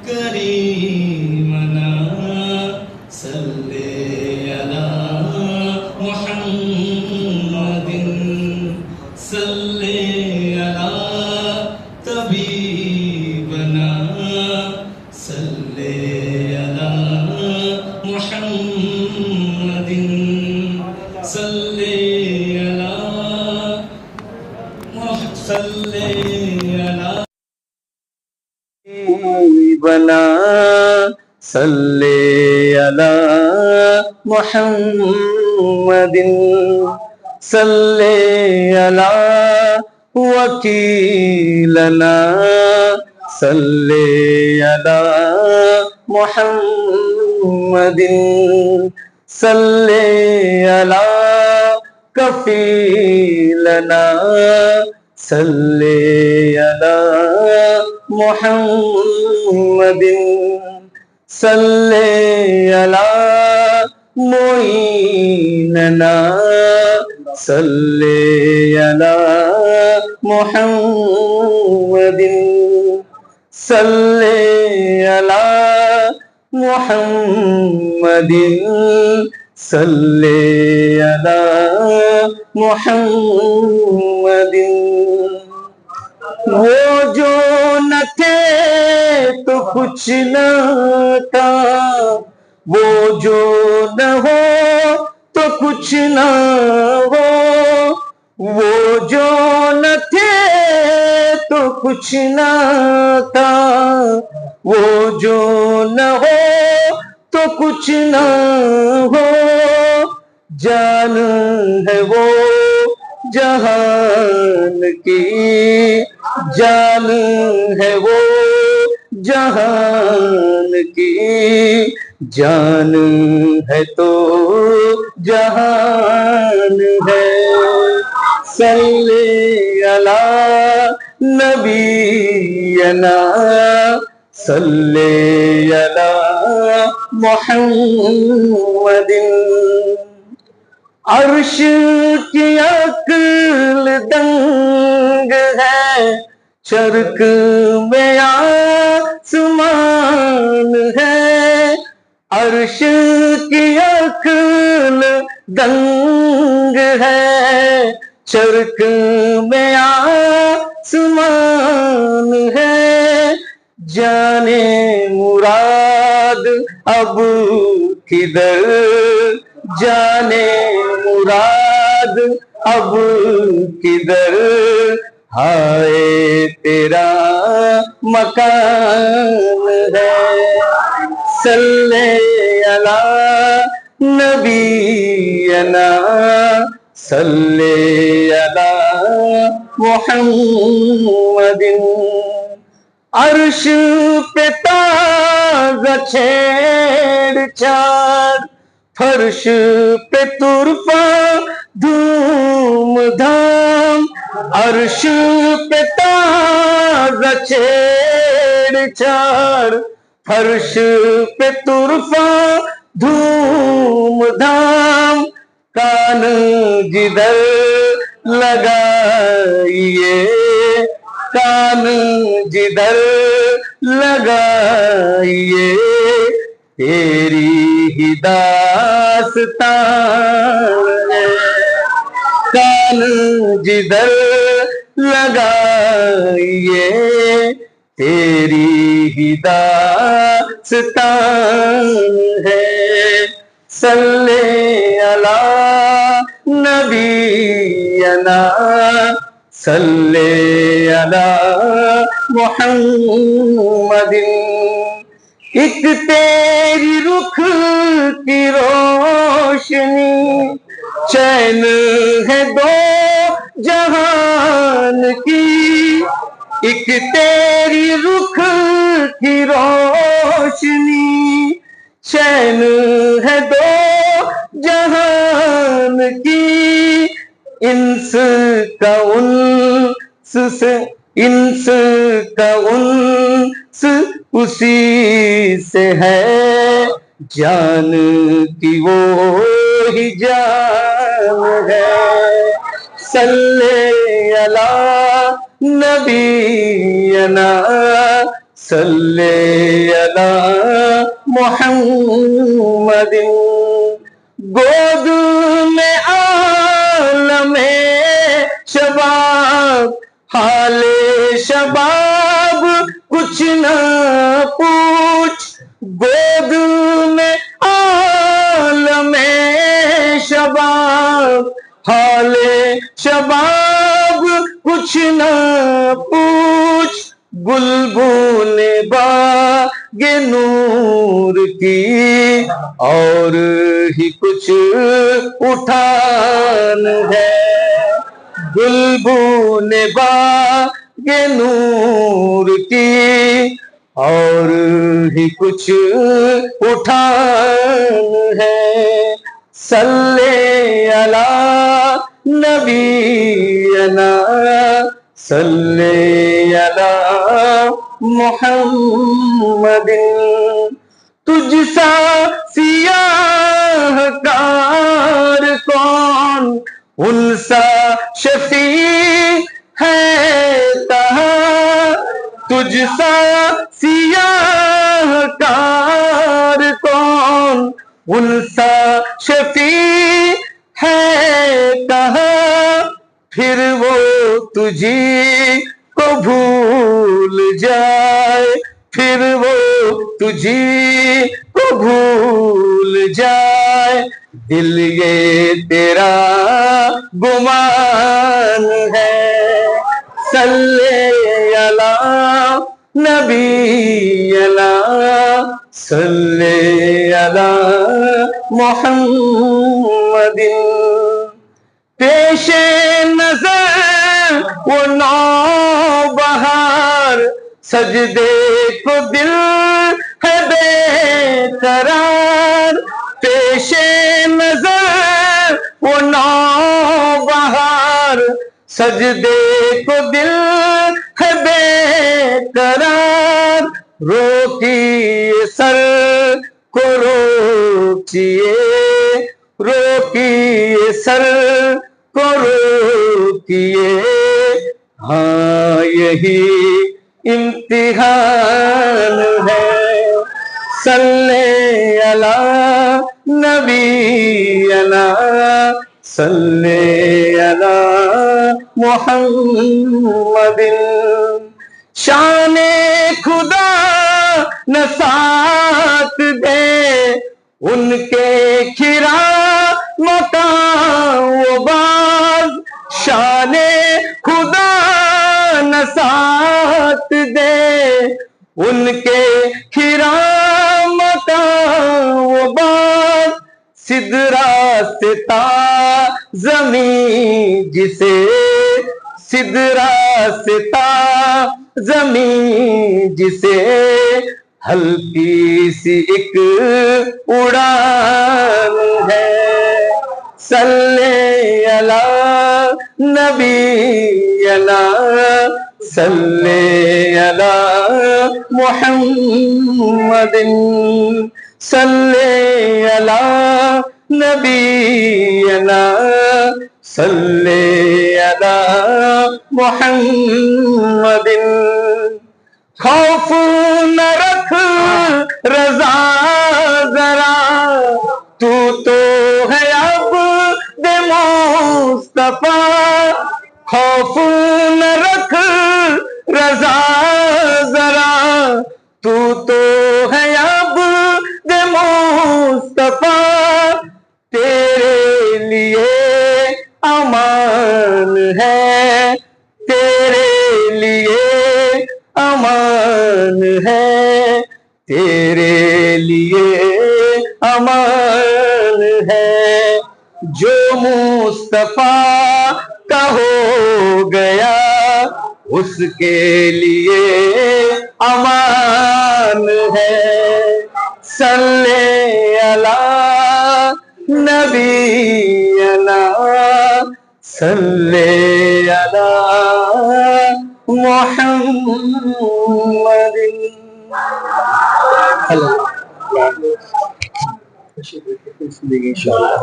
करीमना सल्ले अला मुहम्मदिन सल्ले अला तबीबना सल्ले अला मुहम्मदिन सल्ले अला सल्ले अला बना सल्ले अला मुहम्मदिन सल्ले अला वकीलना सल्ले अला मुहम्मदिन सल्ले अला कफीलना सल्ले अला मुहम्मदिन सल्ले अला मुईनना सल्ले अला मुहम्मदिन सल्ले अला मुहम्मदिन सल्ले अला मुहम्मदिन। वो जो न थे तो कुछ न था, वो जो न हो तो कुछ न हो, वो जो न थे तो कुछ न था, वो जो न हो तो कुछ न हो, जान है वो जहान की, जान है वो जहान की, जान है तो जहान है। सल्ले अला नबीना सल्ले अला मुहम्मदिन। अर्श की अक्ल दंग है, चरक में आसमान है। अर्श की अक्ल दंग है, चरक में आसमान है। जाने मुराद अब किधर, जाने मुराद अब किधर, हाय तेरा मकान है। सल्ले अला नबीना सल्ले अला मुहम्मदिन। अर्श पे ताज़ा छेड़छाड़, फर्श पे तुरफा धूम धाम। अर्श पे ताज़ा छेड़छाड़, फर्श पे तुरफा धूम धाम। कान जिधर लगाइए, कान जिधर लगाइए, तेरी ही दास्तान है। कान जिधर लगाइए, तेरी ही दास्तान है। सल्ले अला नबीना सल्ले अला मुहम्मदिन। एक तेरी रुख की रोशनी, चैन है दो जहान की। एक तेरी रुख की रोशनी, चैन है दो जहान की। इंस का उन्स से, इंस का उन्स उसी से है, जान की वो ही जान है। सल्ले अला नबीना सल्ले अला मुहम्मदिन। गोद में आलमे शबाब, हाले शबाब कुछ न पूछ। गोद में आलमे शबाब, हाले शबाब कुछ न पूछ। बुलबुल बागे नूर की और ही कुछ उठान है। बुलबुल बागे नूर की और ही कुछ उठान है। सल्ले अला नबीना, सल्ले अला मुहम्मदिन। तुझसा सियाहकार कौन, उनसा शफी है कहाँ। तुझसा सियाहकार कौन, उनसा शफी है कहाँ। फिर वो तुझी को भूल जाए, फिर वो तुझी को भूल जाए। दिल ये तेरा गुमान है। सल्ले अला नबीना, सल्ले अला मुहम्मदिन। पेशे नजर वो नौबहार, सजदे को दिल है बेकरार। पेशे नजर वो नौबहार, सजदे को दिल है बेकरार। रोकिए सर को रोकिए, रोकिए सर को रोकिए। हाँ यही इम्तिहान है। सल्ले अला नबीना, सल्ले अला मुहम्मदिन। शाने खुदा न साथ दे, उनके खिरा मकाम वो बाग। शाने खुदा न साथ दे, उनके खिरा मकाम वो बाग। सिदरा से ता ज़मीं जिसे, सिदरा से ता ज़मीं जिसे, हल्की सी एक उड़ान है। सल्ले अला नबीना, सल्ले अला मुहम्मदिन। सल्ले अला नबीना, सल्ले अला मुहम्मदिन। खौफ न रख रज़ा जरा, तू तो है अब दे मुस्तफा। खौफ न रख रज़ा जरा, तू तो है अब दे मुस्तफा। तेरे लिए अमान है, तेरे लिए अमान है, तेरे लिए अमान है। जो मुस्तफा का हो गया, उसके लिए अमान है। सल्ले अला नबीना, सल्ले अला मुहम्मदिन। हेलो, इंशाअल्लाह।